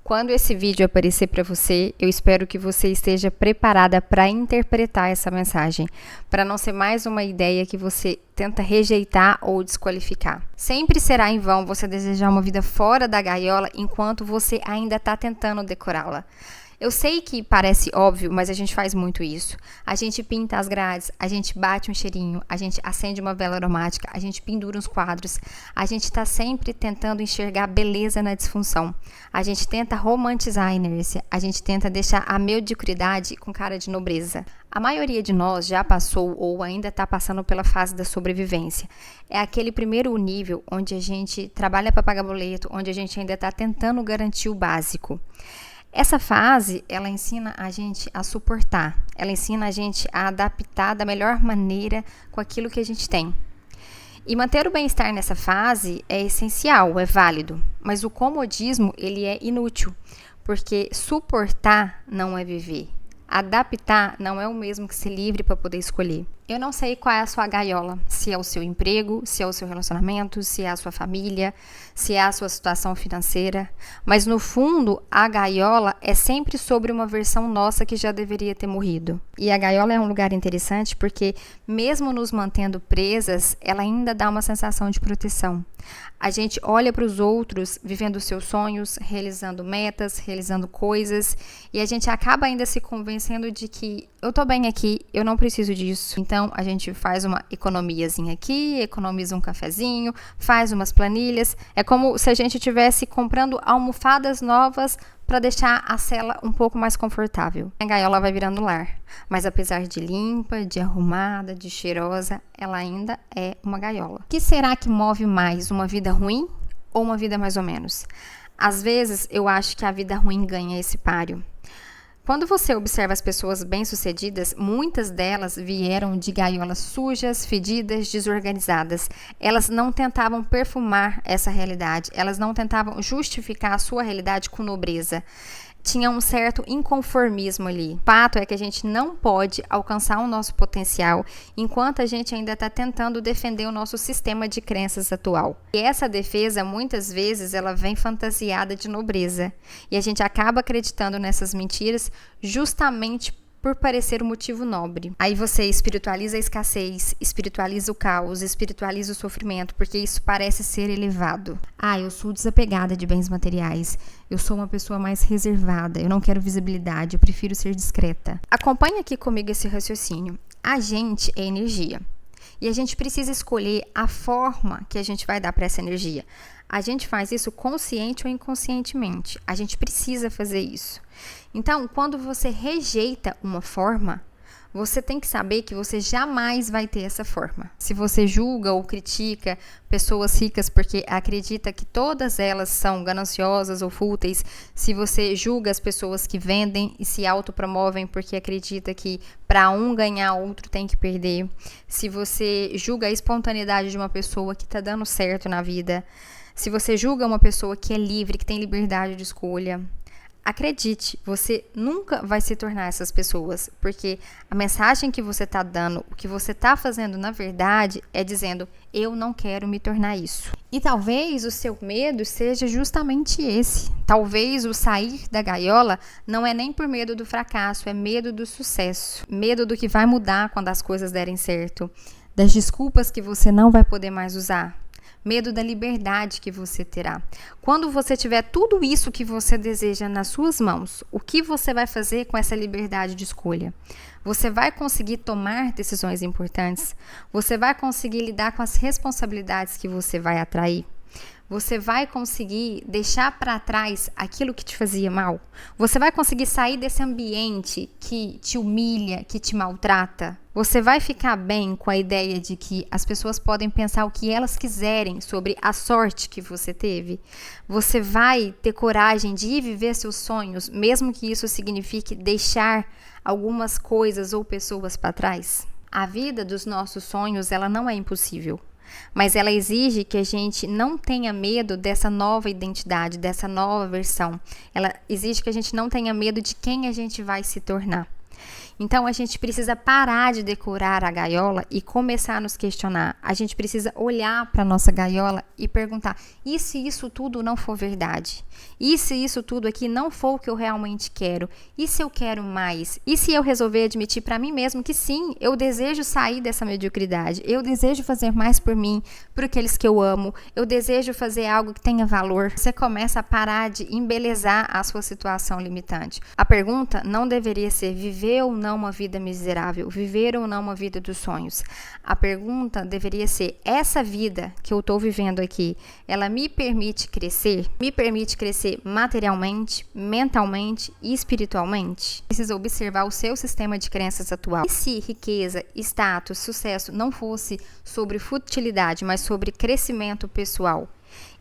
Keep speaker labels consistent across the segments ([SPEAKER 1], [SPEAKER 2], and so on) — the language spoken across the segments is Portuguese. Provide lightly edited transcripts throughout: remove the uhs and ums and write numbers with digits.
[SPEAKER 1] Quando esse vídeo aparecer para você, eu espero que você esteja preparada para interpretar essa mensagem, para não ser mais uma ideia que você tenta rejeitar ou desqualificar. Sempre será em vão você desejar uma vida fora da gaiola enquanto você ainda está tentando decorá-la. Eu sei que parece óbvio, mas a gente faz muito isso. A gente pinta as grades, a gente bate um cheirinho, a gente acende uma vela aromática, a gente pendura uns quadros. A gente está sempre tentando enxergar beleza na disfunção. A gente tenta romantizar a inércia, a gente tenta deixar a mediocridade com cara de nobreza. A maioria de nós já passou ou ainda está passando pela fase da sobrevivência. É aquele primeiro nível onde a gente trabalha para pagar boleto, onde a gente ainda está tentando garantir o básico. Essa fase, ela ensina a gente a suportar, ela ensina a gente a adaptar da melhor maneira com aquilo que a gente tem. E manter o bem-estar nessa fase é essencial, é válido, mas o comodismo, ele é inútil, porque suportar não é viver. Adaptar não é o mesmo que ser livre para poder escolher. Eu não sei qual é a sua gaiola, se é o seu emprego, se é o seu relacionamento, se é a sua família, se é a sua situação financeira, mas no fundo a gaiola é sempre sobre uma versão nossa que já deveria ter morrido. E a gaiola é um lugar interessante porque mesmo nos mantendo presas, ela ainda dá uma sensação de proteção. A gente olha para os outros vivendo seus sonhos, realizando metas, realizando coisas, e a gente acaba ainda se convencendo de que eu tô bem aqui, eu não preciso disso. Então, a gente faz uma economiazinha aqui, economiza um cafezinho, faz umas planilhas. É como se a gente estivesse comprando almofadas novas para deixar a cela um pouco mais confortável. A gaiola vai virando lar, mas apesar de limpa, de arrumada, de cheirosa, ela ainda é uma gaiola. O que será que move mais, uma vida ruim ou uma vida mais ou menos? Às vezes, eu acho que a vida ruim ganha esse páreo. Quando você observa as pessoas bem-sucedidas, muitas delas vieram de gaiolas sujas, fedidas, desorganizadas. Elas não tentavam perfumar essa realidade, elas não tentavam justificar a sua realidade com nobreza. Tinha um certo inconformismo ali. O fato é que a gente não pode alcançar o nosso potencial enquanto a gente ainda está tentando defender o nosso sistema de crenças atual. E essa defesa, muitas vezes, ela vem fantasiada de nobreza. E a gente acaba acreditando nessas mentiras justamente por parecer um motivo nobre. Aí você espiritualiza a escassez, espiritualiza o caos, espiritualiza o sofrimento, porque isso parece ser elevado. Eu sou desapegada de bens materiais, eu sou uma pessoa mais reservada, eu não quero visibilidade, eu prefiro ser discreta. Acompanhe aqui comigo esse raciocínio. A gente é energia. E a gente precisa escolher a forma que a gente vai dar para essa energia. A gente faz isso consciente ou inconscientemente. A gente precisa fazer isso. Então, quando você rejeita uma forma, você tem que saber que você jamais vai ter essa forma. Se você julga ou critica pessoas ricas porque acredita que todas elas são gananciosas ou fúteis, se você julga as pessoas que vendem e se autopromovem porque acredita que para um ganhar, outro tem que perder, se você julga a espontaneidade de uma pessoa que está dando certo na vida, se você julga uma pessoa que é livre, que tem liberdade de escolha, acredite, você nunca vai se tornar essas pessoas, porque a mensagem que você está dando, o que você está fazendo na verdade é dizendo, eu não quero me tornar isso. E talvez o seu medo seja justamente esse. Talvez o sair da gaiola não é nem por medo do fracasso, é medo do sucesso. Medo do que vai mudar quando as coisas derem certo, das desculpas que você não vai poder mais usar. Medo da liberdade que você terá. Quando você tiver tudo isso que você deseja nas suas mãos, o que você vai fazer com essa liberdade de escolha? Você vai conseguir tomar decisões importantes? Você vai conseguir lidar com as responsabilidades que você vai atrair? Você vai conseguir deixar para trás aquilo que te fazia mal? Você vai conseguir sair desse ambiente que te humilha, que te maltrata? Você vai ficar bem com a ideia de que as pessoas podem pensar o que elas quiserem sobre a sorte que você teve? Você vai ter coragem de ir viver seus sonhos, mesmo que isso signifique deixar algumas coisas ou pessoas para trás? A vida dos nossos sonhos, ela não é impossível. Mas ela exige que a gente não tenha medo dessa nova identidade, dessa nova versão. Ela exige que a gente não tenha medo de quem a gente vai se tornar. Então, a gente precisa parar de decorar a gaiola e começar a nos questionar. A gente precisa olhar para a nossa gaiola e perguntar: e se isso tudo não for verdade? E se isso tudo aqui não for o que eu realmente quero? E se eu quero mais? E se eu resolver admitir para mim mesmo que sim, eu desejo sair dessa mediocridade, eu desejo fazer mais por mim, por aqueles que eu amo, eu desejo fazer algo que tenha valor? Você começa a parar de embelezar a sua situação limitante. A pergunta não deveria ser viver ou não uma vida miserável, viver ou não uma vida dos sonhos. A pergunta deveria ser: essa vida que eu estou vivendo aqui, ela me permite crescer? Me permite crescer materialmente, mentalmente e espiritualmente? Precisa observar o seu sistema de crenças atual. E se riqueza, status, sucesso não fosse sobre futilidade, mas sobre crescimento pessoal?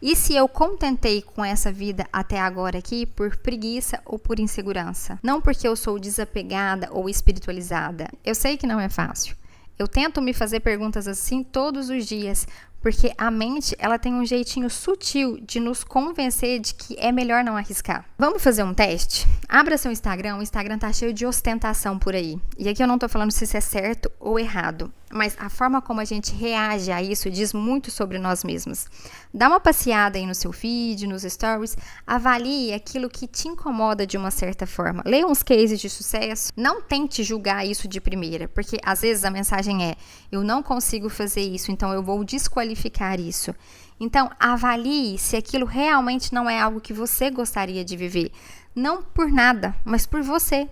[SPEAKER 1] E se eu contentei com essa vida até agora aqui por preguiça ou por insegurança? Não porque eu sou desapegada ou espiritualizada. Eu sei que não é fácil. Eu tento me fazer perguntas assim todos os dias, porque a mente, ela tem um jeitinho sutil de nos convencer de que é melhor não arriscar. Vamos fazer um teste? Abra seu Instagram, o Instagram tá cheio de ostentação por aí. E aqui eu não tô falando se isso é certo ou errado, mas a forma como a gente reage a isso diz muito sobre nós mesmos. Dá uma passeada aí no seu feed, nos stories, avalie aquilo que te incomoda de uma certa forma. Leia uns cases de sucesso, não tente julgar isso de primeira, porque às vezes a mensagem é: eu não consigo fazer isso, então eu vou desqualificar isso. Então, avalie se aquilo realmente não é algo que você gostaria de viver. Não por nada, mas por você.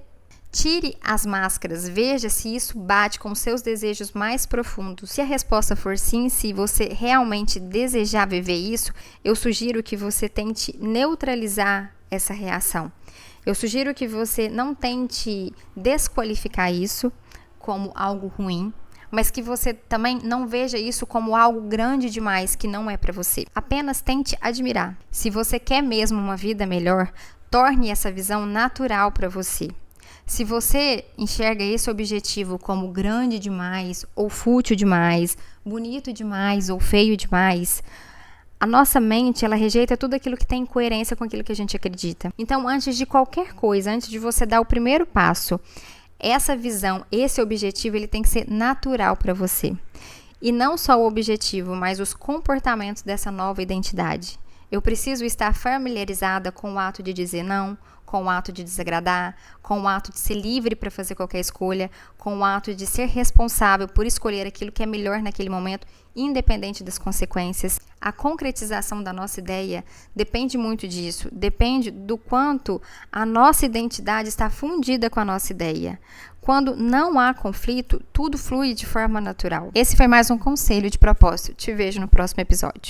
[SPEAKER 1] Tire as máscaras, veja se isso bate com seus desejos mais profundos. Se a resposta for sim, se você realmente desejar viver isso, eu sugiro que você tente neutralizar essa reação. Eu sugiro que você não tente desqualificar isso como algo ruim, mas que você também não veja isso como algo grande demais que não é para você. Apenas tente admirar. Se você quer mesmo uma vida melhor, torne essa visão natural para você. Se você enxerga esse objetivo como grande demais, ou fútil demais, bonito demais ou feio demais, a nossa mente, ela rejeita tudo aquilo que tem coerência com aquilo que a gente acredita. Então, antes de qualquer coisa, antes de você dar o primeiro passo, essa visão, esse objetivo, ele tem que ser natural para você. E não só o objetivo, mas os comportamentos dessa nova identidade. Eu preciso estar familiarizada com o ato de dizer não, com o ato de desagradar, com o ato de ser livre para fazer qualquer escolha, com o ato de ser responsável por escolher aquilo que é melhor naquele momento, independente das consequências. A concretização da nossa ideia depende muito disso, depende do quanto a nossa identidade está fundida com a nossa ideia. Quando não há conflito, tudo flui de forma natural. Esse foi mais um conselho de propósito. Te vejo no próximo episódio.